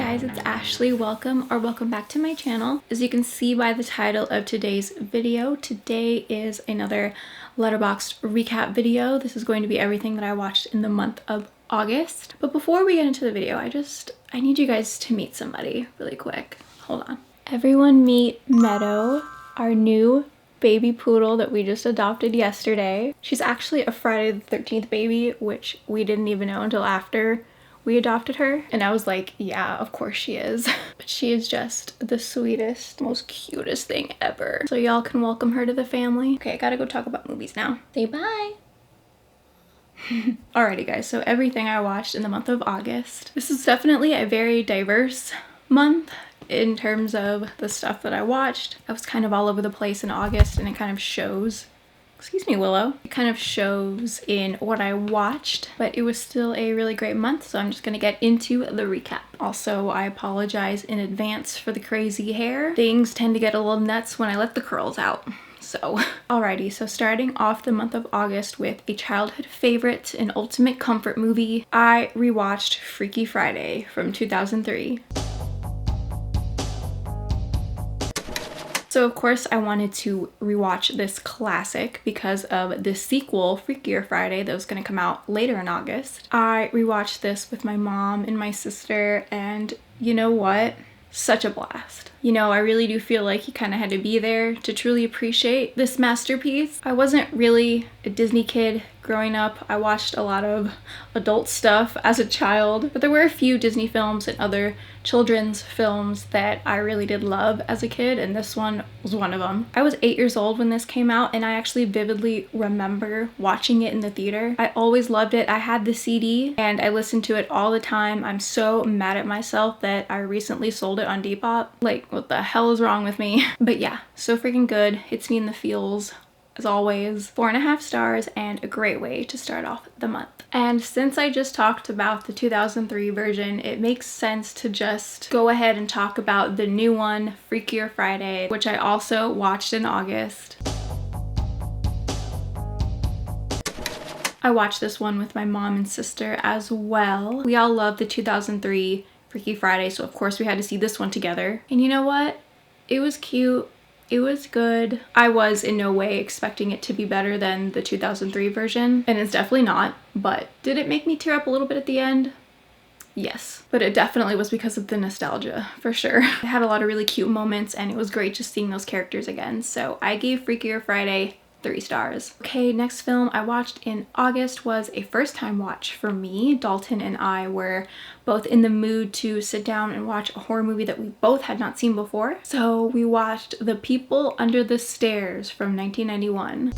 guys, it's Ashley. Welcome back to my channel. As you can see by the title of today's video, today is another Letterboxd recap video. This is going to be everything that I watched in the month of August. But before we get into the video, I need you guys to meet somebody really quick. Hold on. Everyone meet Meadow, our new baby poodle that we just adopted yesterday. She's actually a Friday the 13th baby, which we didn't even know until after we adopted her. And I was like, yeah, of course she is. But she is just the sweetest, most cutest thing ever. So y'all can welcome her to the family. Okay, I gotta go talk about movies now. Say bye. Alrighty guys, so everything I watched in the month of August. This is definitely a very diverse month in terms of the stuff that I watched. I was kind of all over the place in August, and it kind of shows. Excuse me, Willow. It kind of shows in what I watched, but it was still a really great month, so I'm just gonna get into the recap. Also, I apologize in advance for the crazy hair. Things tend to get a little nuts when I let the curls out. So, alrighty, so starting off the month of August with a childhood favorite, an ultimate comfort movie, I rewatched Freaky Friday from 2003. So of course I wanted to rewatch this classic because of the sequel, Freakier Friday, that was going to come out later in August. I rewatched this with my mom and my sister, and you know what? Such a blast. You know, I really do feel like you kind of had to be there to truly appreciate this masterpiece. I wasn't really a Disney kid growing up. I watched a lot of adult stuff as a child, but there were a few Disney films and other children's films that I really did love as a kid, and this one was one of them. I was 8 years old when this came out, and I actually vividly remember watching it in the theater. I always loved it. I had the CD and I listened to it all the time. I'm so mad at myself that I recently sold it on Depop. Like, what the hell is wrong with me? But yeah, so freaking good. Hits me in the feels. As always, 4.5 stars and a great way to start off the month. And since I just talked about the 2003 version, it makes sense to just go ahead and talk about the new one, Freakier Friday, which I also watched in August. I watched this one with my mom and sister as well. We all love the 2003 Freaky Friday, so of course we had to see this one together. And you know what? It was cute. It was good. I was in no way expecting it to be better than the 2003 version, and it's definitely not, but did it make me tear up a little bit at the end? Yes, but it definitely was because of the nostalgia, for sure. It had a lot of really cute moments, and it was great just seeing those characters again, so I gave Freakier Friday 3 stars. Okay, next film I watched in August was a first time watch for me. Dalton and I were both in the mood to sit down and watch a horror movie that we both had not seen before. So we watched The People Under the Stairs from 1991.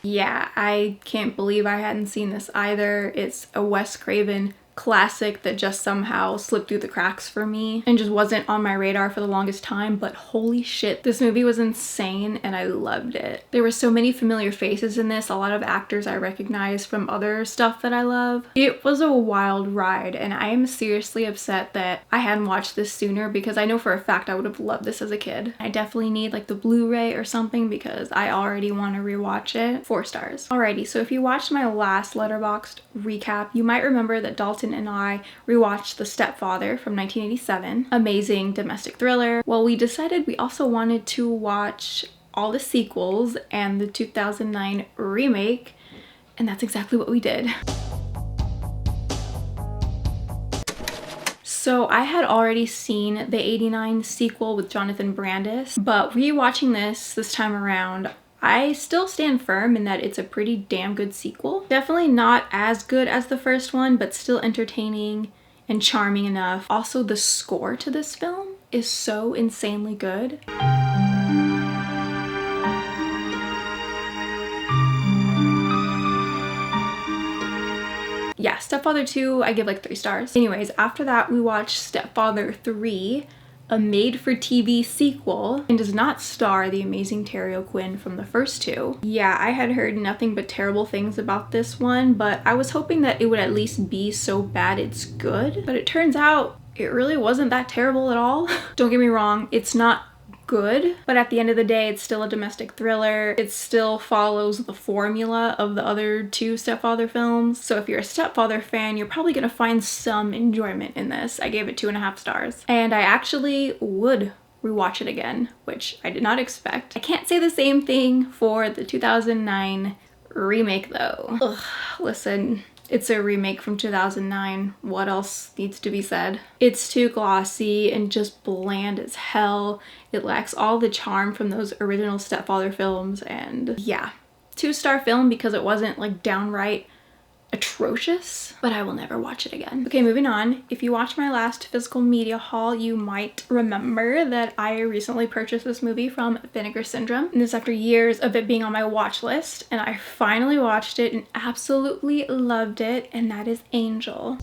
Yeah, I can't believe I hadn't seen this either. It's a Wes Craven classic that just somehow slipped through the cracks for me and just wasn't on my radar for the longest time, but holy shit, this movie was insane and I loved it. There were so many familiar faces in this, a lot of actors I recognize from other stuff that I love. It was a wild ride, and I am seriously upset that I hadn't watched this sooner because I know for a fact I would have loved this as a kid. I definitely need like the Blu-ray or something because I already want to rewatch it. 4 stars. Alrighty, so if you watched my last Letterboxd recap, you might remember that Dalton and I rewatched The Stepfather from 1987. Amazing domestic thriller. Well, we decided we also wanted to watch all the sequels and the 2009 remake, and that's exactly what we did. So I had already seen the 89 sequel with Jonathan Brandis, but rewatching this time around, I still stand firm in that it's a pretty damn good sequel. Definitely not as good as the first one, but still entertaining and charming enough. Also, the score to this film is so insanely good. Yeah, Stepfather 2, I give like 3 stars. Anyways, after that, we watched Stepfather 3, a made-for-TV sequel, and does not star the amazing Terry O'Quinn from the first 2. Yeah, I had heard nothing but terrible things about this one, but I was hoping that it would at least be so bad it's good. But it turns out it really wasn't that terrible at all. Don't get me wrong, it's not good, but at the end of the day, it's still a domestic thriller. It still follows the formula of the other two Stepfather films. So if you're a Stepfather fan, you're probably gonna find some enjoyment in this. I gave it 2.5 stars. And I actually would rewatch it again, which I did not expect. I can't say the same thing for the 2009 remake though. Ugh, listen. It's a remake from 2009. What else needs to be said? It's too glossy and just bland as hell. It lacks all the charm from those original Stepfather films, and yeah. 2-star film because it wasn't like downright atrocious, but I will never watch it again. Okay, moving on. If you watched my last physical media haul, you might remember that I recently purchased this movie from Vinegar Syndrome, and this after years of it being on my watch list, and I finally watched it and absolutely loved it, and that is Angel.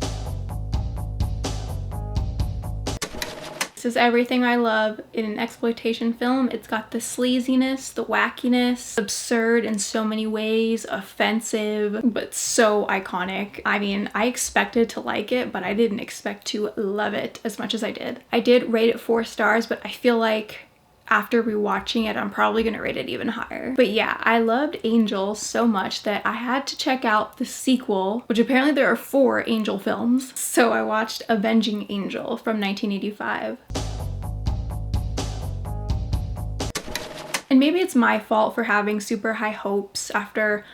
This is everything I love in an exploitation film. It's got the sleaziness, the wackiness, absurd in so many ways, offensive, but so iconic. I mean, I expected to like it, but I didn't expect to love it as much as I did. I did rate it 4 stars, but I feel like after rewatching it, I'm probably gonna rate it even higher. But yeah, I loved Angel so much that I had to check out the sequel, which apparently there are 4 Angel films. So I watched Avenging Angel from 1985. And maybe it's my fault for having super high hopes after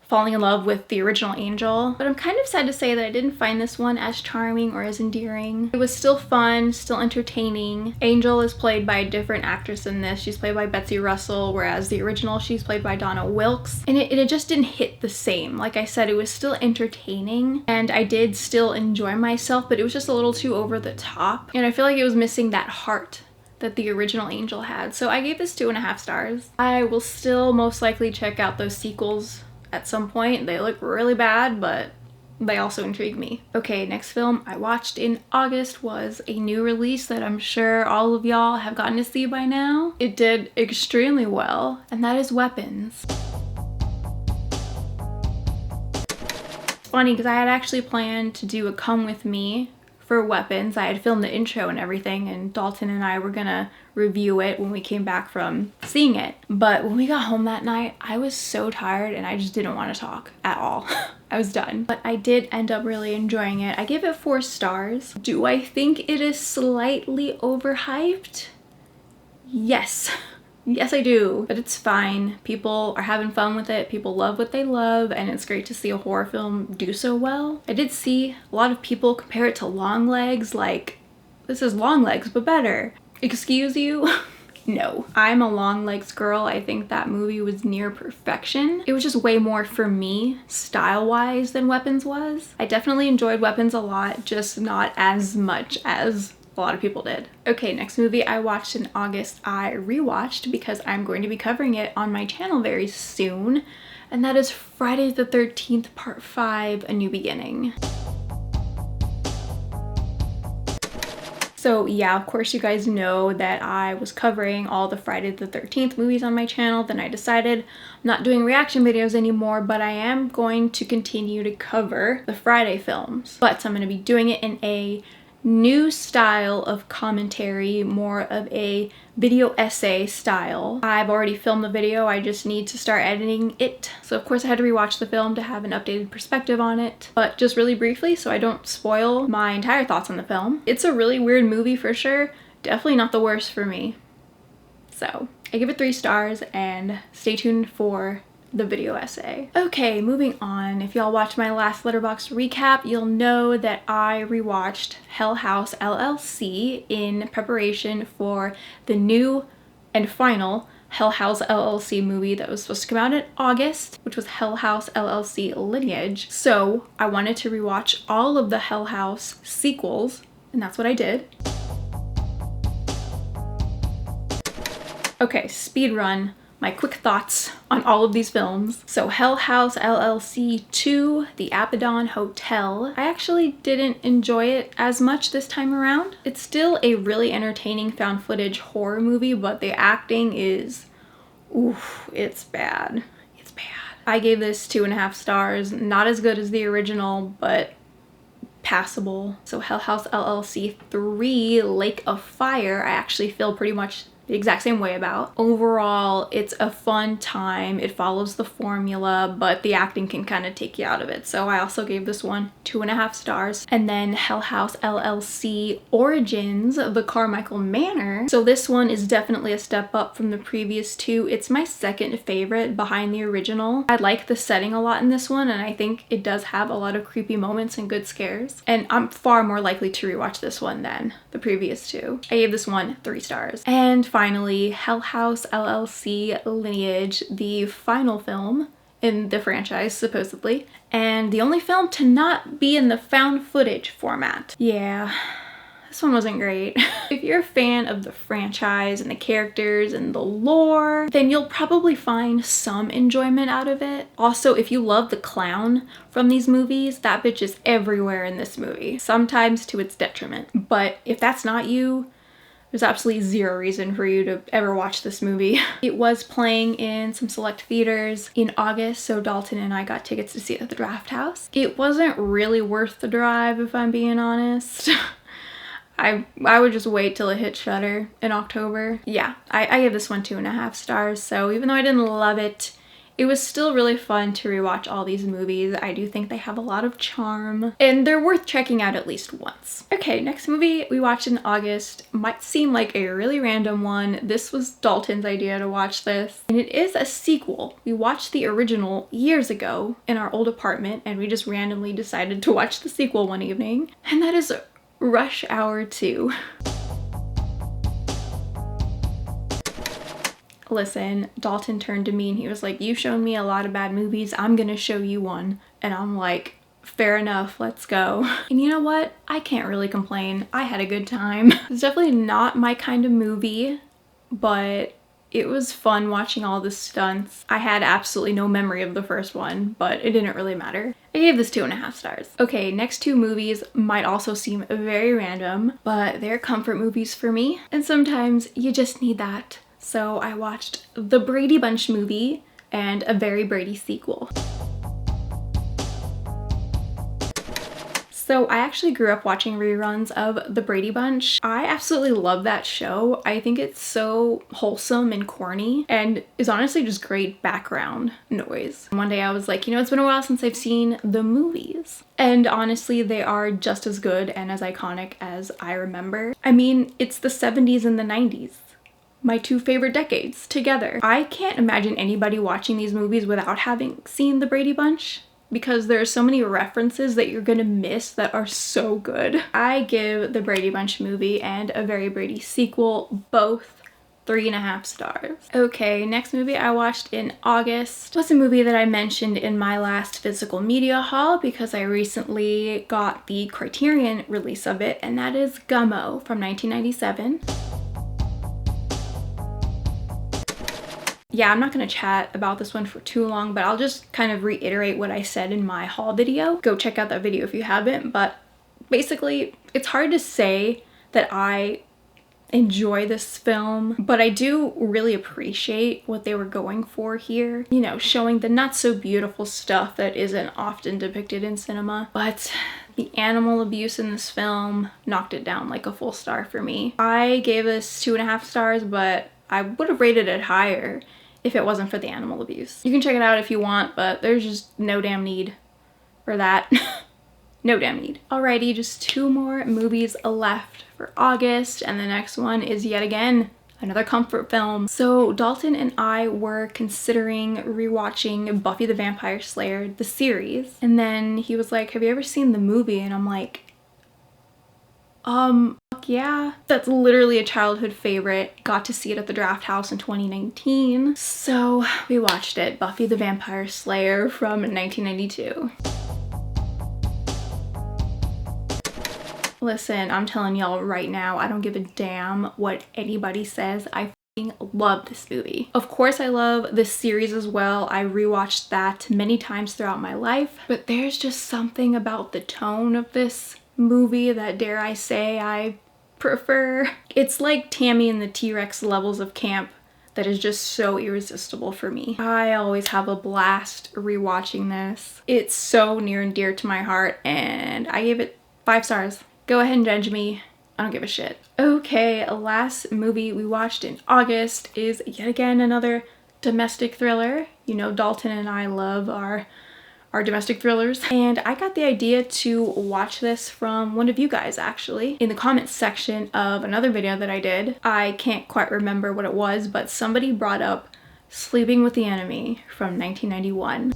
falling in love with the original Angel, but I'm kind of sad to say that I didn't find this one as charming or as endearing. It was still fun, still entertaining. Angel is played by a different actress in this. She's played by Betsy Russell, whereas the original she's played by Donna Wilkes, and it just didn't hit the same. Like I said, it was still entertaining and I did still enjoy myself, but it was just a little too over the top, and I feel like it was missing that heart that the original Angel had. So I gave this 2.5 stars. I will still most likely check out those sequels at some point. They look really bad, but they also intrigue me. Okay, next film I watched in August was a new release that I'm sure all of y'all have gotten to see by now. It did extremely well, and that is Weapons. It's funny because I had actually planned to do a come with me for Weapons. I had filmed the intro and everything, and Dalton and I were gonna review it when we came back from seeing it. But when we got home that night, I was so tired and I just didn't want to talk at all. I was done. But I did end up really enjoying it. I give it 4 stars. Do I think it is slightly overhyped? Yes. Yes, I do, but it's fine. People are having fun with it. People love what they love, and it's great to see a horror film do so well. I did see a lot of people compare it to Longlegs, like, this is Longlegs, but better. Excuse you? No. I'm a Longlegs girl. I think that movie was near perfection. It was just way more for me, style-wise, than Weapons was. I definitely enjoyed Weapons a lot, just not as much as a lot of people did. Okay, next movie I watched in August, I rewatched because I'm going to be covering it on my channel very soon, and that is Friday the 13th Part 5, A New Beginning. So yeah, of course you guys know that I was covering all the Friday the 13th movies on my channel. Then I decided I'm not doing reaction videos anymore, but I am going to continue to cover the Friday films. But I'm going to be doing it in a new style of commentary, more of a video essay style. I've already filmed the video, I just need to start editing it. So of course I had to rewatch the film to have an updated perspective on it. But just really briefly, so I don't spoil my entire thoughts on the film. It's a really weird movie for sure. Definitely not the worst for me. So I give it 3 stars, and stay tuned for the video essay. Okay, moving on. If y'all watched my last Letterboxd recap, you'll know that I rewatched Hell House LLC in preparation for the new and final Hell House LLC movie that was supposed to come out in August, which was Hell House LLC Lineage. So I wanted to rewatch all of the Hell House sequels, and that's what I did. Okay, speed run. My quick thoughts on all of these films. So Hell House LLC 2, The Abaddon Hotel. I actually didn't enjoy it as much this time around. It's still a really entertaining found footage horror movie, but the acting is, oof, it's bad. It's bad. I gave this 2.5 stars. Not as good as the original, but passable. So Hell House LLC 3, Lake of Fire, I actually feel pretty much the exact same way about. Overall, it's a fun time. It follows the formula, but the acting can kind of take you out of it. So I also gave this one 2.5 stars. And then Hell House LLC Origins, The Carmichael Manor. So this one is definitely a step up from the previous two. It's my second favorite behind the original. I like the setting a lot in this one, and I think it does have a lot of creepy moments and good scares. And I'm far more likely to rewatch this one than the previous two. I gave this one 3 stars. And finally, Hell House LLC Lineage, the final film in the franchise, supposedly, and the only film to not be in the found footage format. Yeah, this one wasn't great. If you're a fan of the franchise and the characters and the lore, then you'll probably find some enjoyment out of it. Also, if you love the clown from these movies, that bitch is everywhere in this movie, sometimes to its detriment. But if that's not you, there's absolutely zero reason for you to ever watch this movie. It was playing in some select theaters in August, so Dalton and I got tickets to see it at the Draft House. It wasn't really worth the drive, if I'm being honest. I would just wait till it hit Shudder in October. Yeah, I gave this one 2.5 stars, so even though I didn't love it, it was still really fun to rewatch all these movies. I do think they have a lot of charm, and they're worth checking out at least once. Okay, next movie we watched in August might seem like a really random one. This was Dalton's idea to watch this, and it is a sequel. We watched the original years ago in our old apartment, and we just randomly decided to watch the sequel one evening, and that is Rush Hour 2. Listen, Dalton turned to me and he was like, "You've shown me a lot of bad movies. I'm gonna show you one." And I'm like, fair enough, let's go. And you know what? I can't really complain. I had a good time. It's definitely not my kind of movie, but it was fun watching all the stunts. I had absolutely no memory of the first one, but it didn't really matter. I gave this 2.5 stars. Okay, next 2 movies might also seem very random, but they're comfort movies for me. And sometimes you just need that. So I watched the Brady Bunch movie and a Very Brady sequel. So I actually grew up watching reruns of The Brady Bunch. I absolutely love that show. I think it's so wholesome and corny and is honestly just great background noise. One day I was like, you know, it's been a while since I've seen the movies. And honestly, they are just as good and as iconic as I remember. I mean, it's the 70s and the 90s. My 2 favorite decades together. I can't imagine anybody watching these movies without having seen The Brady Bunch, because there are so many references that you're gonna miss that are so good. I give the Brady Bunch movie and a Very Brady sequel both 3.5 stars. Okay, next movie I watched in August was a movie that I mentioned in my last physical media haul because I recently got the Criterion release of it, and that is Gummo from 1997. Yeah, I'm not gonna chat about this one for too long, but I'll just kind of reiterate what I said in my haul video. Go check out that video if you haven't, but basically, it's hard to say that I enjoy this film, but I do really appreciate what they were going for here. You know, showing the not so beautiful stuff that isn't often depicted in cinema, but the animal abuse in this film knocked it down like a full star for me. I gave this 2.5 stars, but I would have rated it higher if it wasn't for the animal abuse. You can check it out if you want, but there's just no damn need for that. No damn need. Alrighty, just 2 more movies left for August, and the next one is yet again another comfort film. So Dalton and I were considering rewatching Buffy the Vampire Slayer, the series, and then he was like, "Have you ever seen the movie?" And I'm like, yeah, that's literally a childhood favorite. Got to see it at the Draft House in 2019. So we watched it, Buffy the Vampire Slayer from 1992. Listen, I'm telling y'all right now, I don't give a damn what anybody says. I love this movie. Of course I love this series as well. I rewatched that many times throughout my life, but there's just something about the tone of this movie that, dare I say, I prefer. It's like Tammy and the T-Rex levels of camp that is just so irresistible for me. I always have a blast rewatching this. It's so near and dear to my heart, and I gave it 5 stars. Go ahead and judge me I don't give a shit. Okay, last movie we watched in August is yet again another domestic thriller. You know, Dalton and I love our domestic thrillers. And I got the idea to watch this from one of you guys, actually. In the comments section of another video that I did. I can't quite remember what it was, but somebody brought up Sleeping with the Enemy from 1991.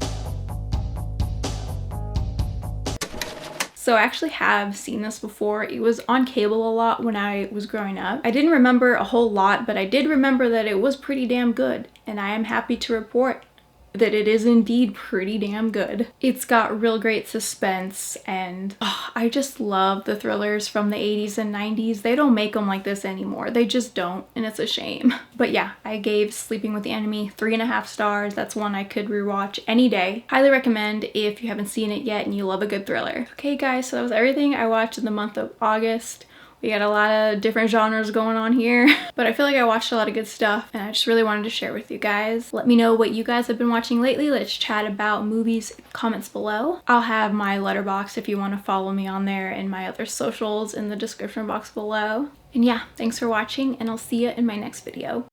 So I actually have seen this before. It was on cable a lot when I was growing up. I didn't remember a whole lot, but I did remember that it was pretty damn good. And I am happy to report that it is indeed pretty damn good. It's got real great suspense, and I just love the thrillers from the 80s and 90s. They don't make them like this anymore. They just don't, and it's a shame. But yeah, I gave Sleeping with the Enemy 3.5 stars. That's one I could rewatch any day. Highly recommend if you haven't seen it yet and you love a good thriller. Okay guys, so that was everything I watched in the month of August. We got a lot of different genres going on here, but I feel like I watched a lot of good stuff and I just really wanted to share with you guys. Let me know what you guys have been watching lately. Let's chat about movies in the comments below. I'll have my Letterboxd if you want to follow me on there, and my other socials in the description box below. And yeah, thanks for watching, and I'll see you in my next video.